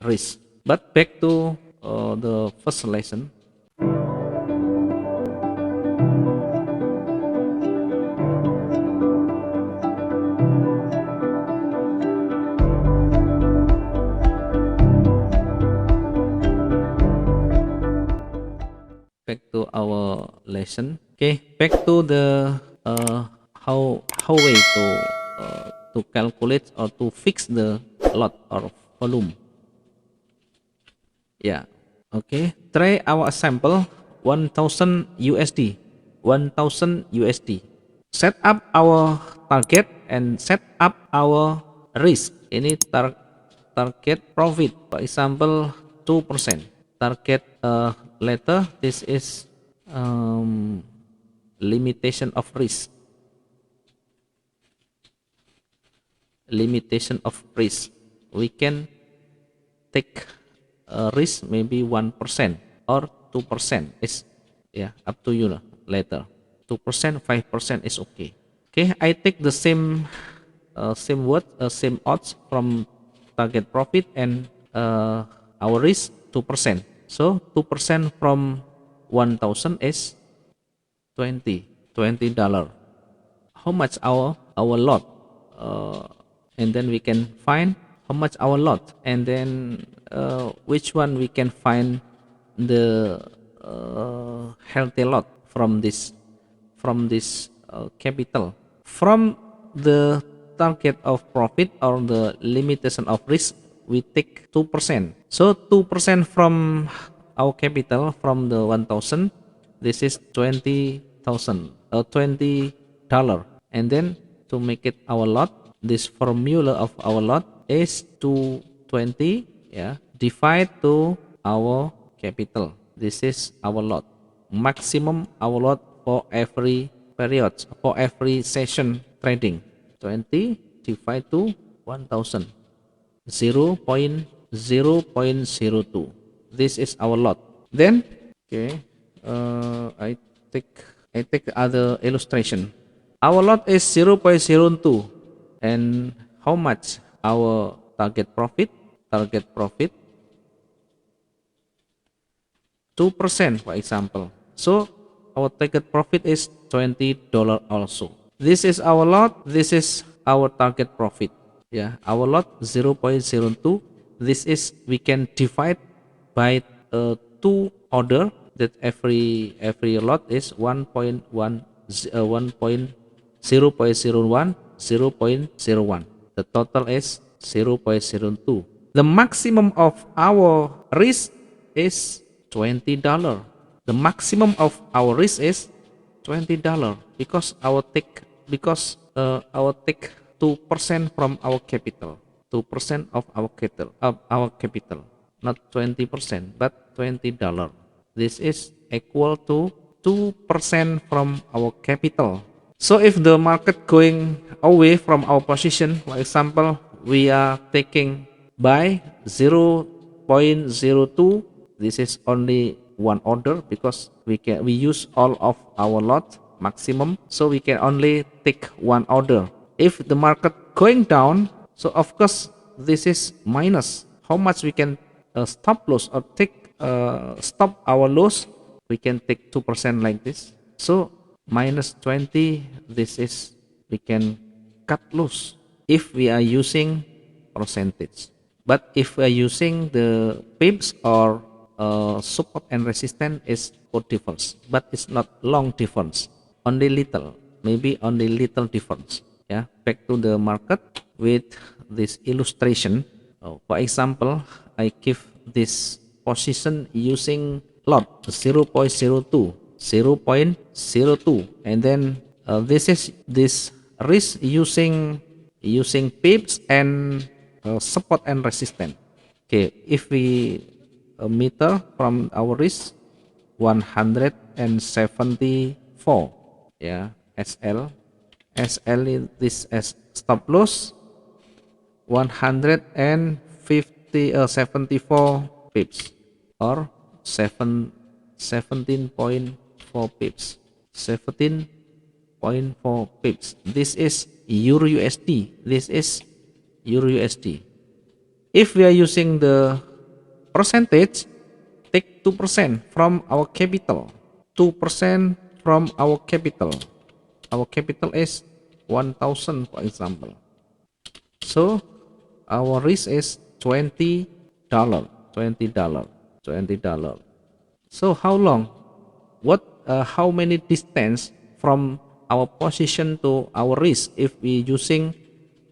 risk. But back to the first lesson. Back to our lesson. Okay, back to the how way to calculate or to fix the lot or volume. Yeah. Okay. Try our sample 1000 USD. 1000 USD. Set up our target and set up our risk. Ini target profit. For example, 2%. Target later, this is limitation of risk. Limitation of risk. We can take a risk maybe 1% or 2%. Is yeah, up to you later. 2%, 5% is okay. Okay, I take the same odds from target profit and our risk 2%. So 2% from 1,000 is 20 $20. How much our lot? And then we can find how much our lot, and then which one we can find the healthy lot from this capital. From the target of profit or the limitation of risk, we take 2%. So 2% from our capital from the 1,000, this is 20,000 or $20. And then to make it our lot, this formula of our lot is 220, yeah, divide to our capital. This is our lot. Maximum our lot for every period, for every session trading. 20 divide to 1000. 0.002. This is our lot. Then, okay, take I take the other illustration. Our lot is 0.02, and how much our target profit? Target profit 2%, for example. So our target profit is $20 also. This is our lot. This is our target profit. Yeah, our lot 0.02. This is we can divide by two order, that every lot is 1.1 0.01 0.01. The total is 0.02. The maximum of our risk is $20. The maximum of our risk is $20 because our take 2% from our capital. 2% of our capital, not 20%, but $20. This is equal to 2% from our capital. So if the market going away from our position, for example, we are taking by 0.02, this is only one order because we use all of our lot maximum, so we can only take one order. If the market going down, so of course this is minus. How much we can stop loss or take stop our loss? We can take 2% like this. So minus 20, this is we can cut loss if we are using percentage. But if we are using the pips or support and resistance, is good difference, but it's not long difference, only little, maybe only little difference. Yeah, back to the market with this illustration. For example, I give this position using lot 0.02, 0.02, and then this risk using pips and support and resistance. Okay, if we meter from our risk 174, yeah, SL is this as stop loss 174 pips or 17.4 pips. 17.4 pips. This is Euro USD. This is Euro USD. If we are using the percentage, take 2% from our capital. 2% from our capital. Our capital is 1,000, for example. So our risk is $20. $20. $20. So how long? What? How many distance from our position to our risk if we using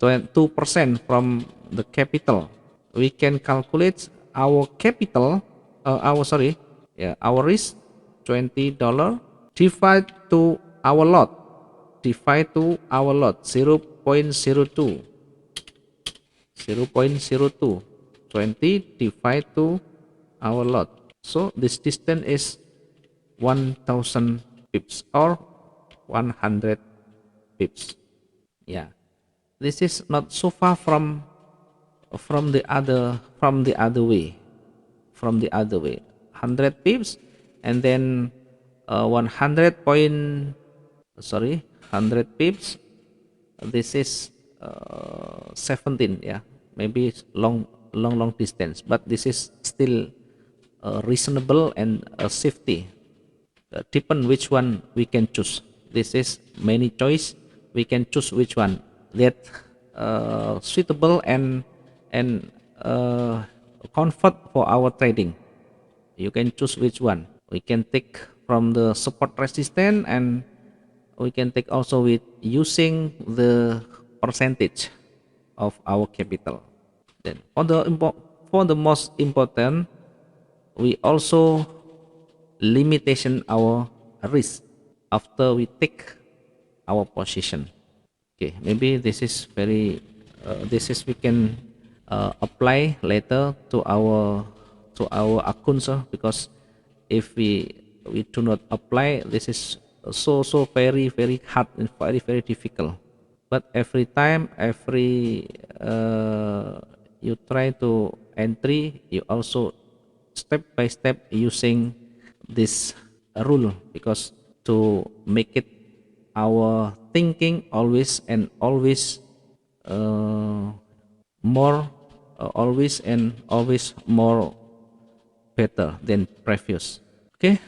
2% from the capital? We can calculate our capital. Our sorry, yeah, our risk $20 divide to our lot. Divide to our lot 0.02. 0.02. 20 divide to our lot. So this distance is 1,000 pips or 100 pips. Yeah, this is not so far from the other way. From the other way, 100 pips, and then 100 point. Sorry, 100 pips. This is 17. Yeah, maybe it's long distance, but this is still reasonable and safety. Depend which one we can choose. This is many choice. We can choose which one that suitable and comfort for our trading. You can choose which one. We can take from the support resistance, and we can take also with using the percentage of our capital. Then for the most important, we also limitation our risk after we take our position. Okay, maybe this is very this is we can apply later to our accounts, because if we do not apply, this is so very hard and very difficult. But every time, every you try to entry, you also step by step using this rule, because to make it our thinking always and always uh, more always and always more better than previous. Okay,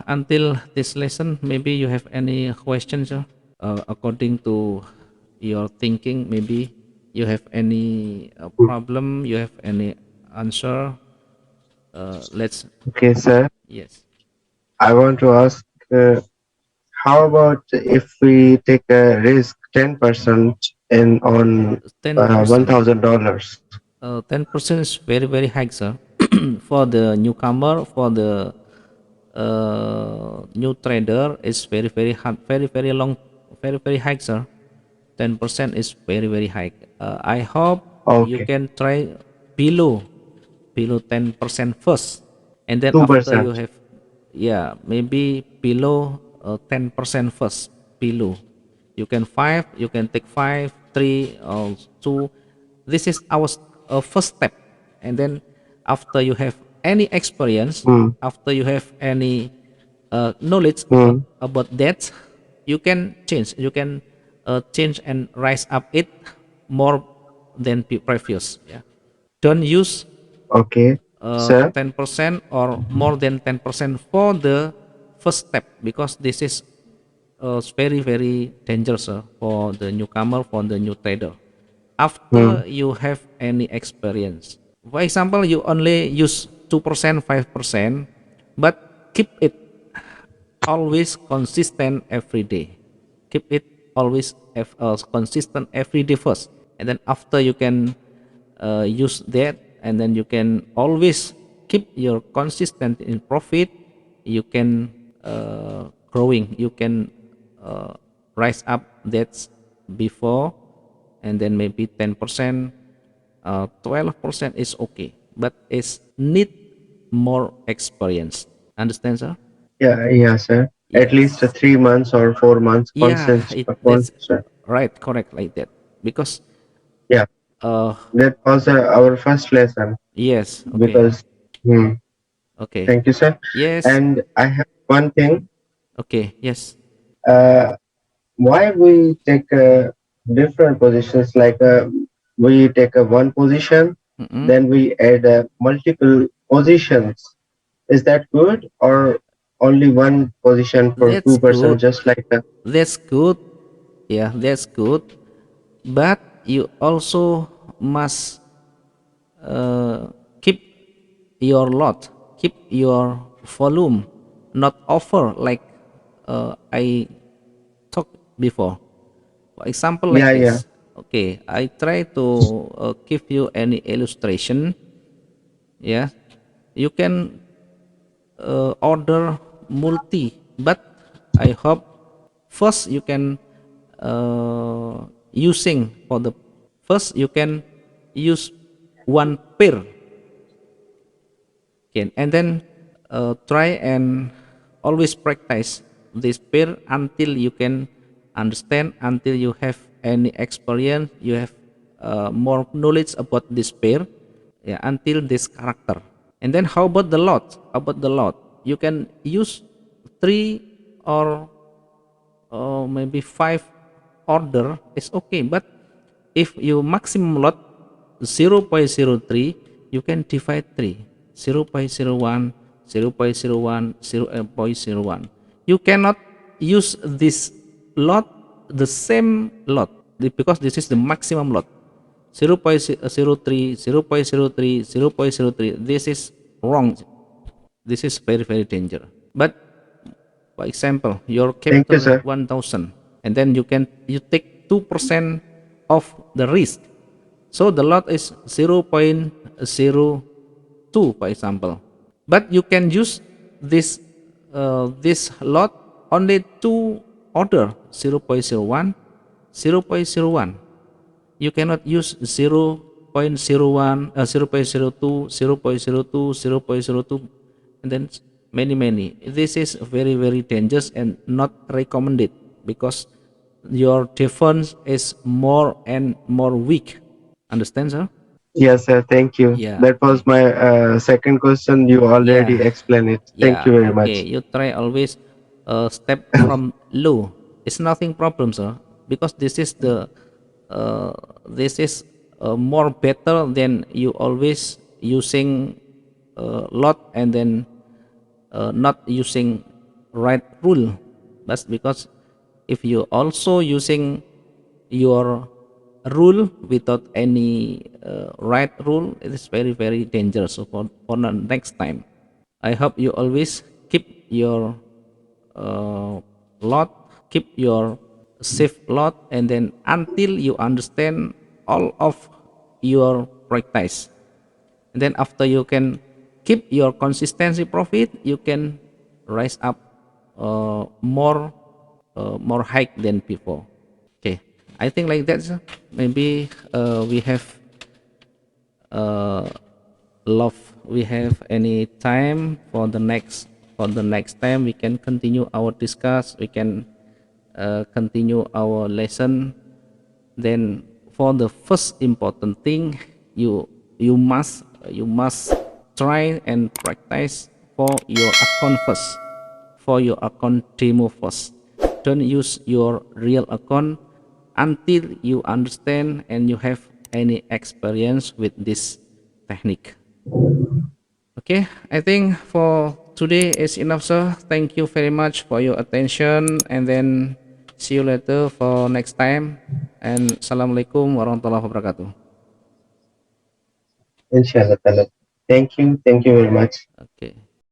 until this lesson, maybe you have any questions, according to your thinking. Maybe you have any problem, you have any answer. Let's. Okay, sir. Yes. I want to ask, how about if we take a risk 10% in on 10%. $1,000? 10% is very high, sir. For the newcomer, for the new trader, is very hard, very long, very high, sir. 10% is very high. I hope you Okay, can try below 10% first, and then after you 2%. have, yeah, maybe below 10% first. Below, you can five, you can take five, three, or two. This is our first step, and then after you have any experience, Hmm. after you have any knowledge Hmm. about that, you can change, change and rise up it more than previous. Yeah, don't use Okay, sir. 10% or more than 10% for the first step, because this is very dangerous, for the newcomer, for the new trader. Hmm. After you have any experience, for example, you only use 2%, 5%, but keep it always consistent every day. Keep it always consistent every day first, and then after you can use that, and then you can always keep your consistent in profit. You can growing, you can rise up that's before, and then maybe 10%, 12% is okay, but it's need more experience. Understand, sir? Yeah, yeah, sir. At least Yes. 3 months or 4 months Yeah, that's sir. right, correct, like that. Because Yeah, uh that was our first lesson yes, okay. because, hmm, Okay. thank you, sir. Yes. And I have one thing. Okay. Yes. Uh, why we take different positions? Like we take a one position Mm-mm. then we add multiple positions. Is that good, or only one position for That's two-person, good. just like the? That's good. Yeah, that's good. But you also must keep your lot, keep your volume, not over like I talked before. For example, like Yeah, yeah. this. Okay, I try to give you any illustration. Yeah, you can order multi, but I hope first you can using for the first you can use one pair, okay, and then try and always practice this pair until you can understand, until you have any experience, you have more knowledge about this pair, yeah, until this character. And then how about the lot? How about the lot? You can use three or maybe five order is okay. But if you maximum lot 0.03, you can divide 3, 0.01, 0.01, 0.01. You cannot use this lot, the same lot, because this is the maximum lot. 0.03, 0.03, 0.03. This is wrong. This is very, very dangerous. But for example, your Thank you, capital is sir. 1,000, and then you take 2% of the risk. So the lot is 0.02, for example. But you can use this lot only two order, 0.01, 0.01. You cannot use 0.01, 0.02, 0.02, 0.02, and then many. This is very, very dangerous and not recommended, because your defense is more and more weak. Understand, sir? Yes, sir. Thank you. Yeah, That was okay. my second question. You Yeah, already explained it. Thank yeah, you very okay. much. You try always step from low. It's nothing problem, sir, because uh, this is more better than you always using lot and then not using right rule. That's because if you also using your rule without any right rule, it is very, very dangerous. So for the next time, I hope you always keep your uh, lot, keep your safe lot, and then until you understand all of your practice. And then after you can keep your consistency profit, you can rise up more high than before. Okay, I think like that, sir. Maybe we have uh, love we have any time for the next time we can continue our discuss, we can continue our lesson. Then for the first important thing, you must try and practice for your account first, for your account demo first. Don't use your real account until you understand and you have any experience with this technique. Okay, I think for today is enough, sir. Thank you very much for your attention, and then see you later for next time. And assalamualaikum warahmatullahi wabarakatuh. Inshallah. Ta'ala. Thank you. Thank you very much.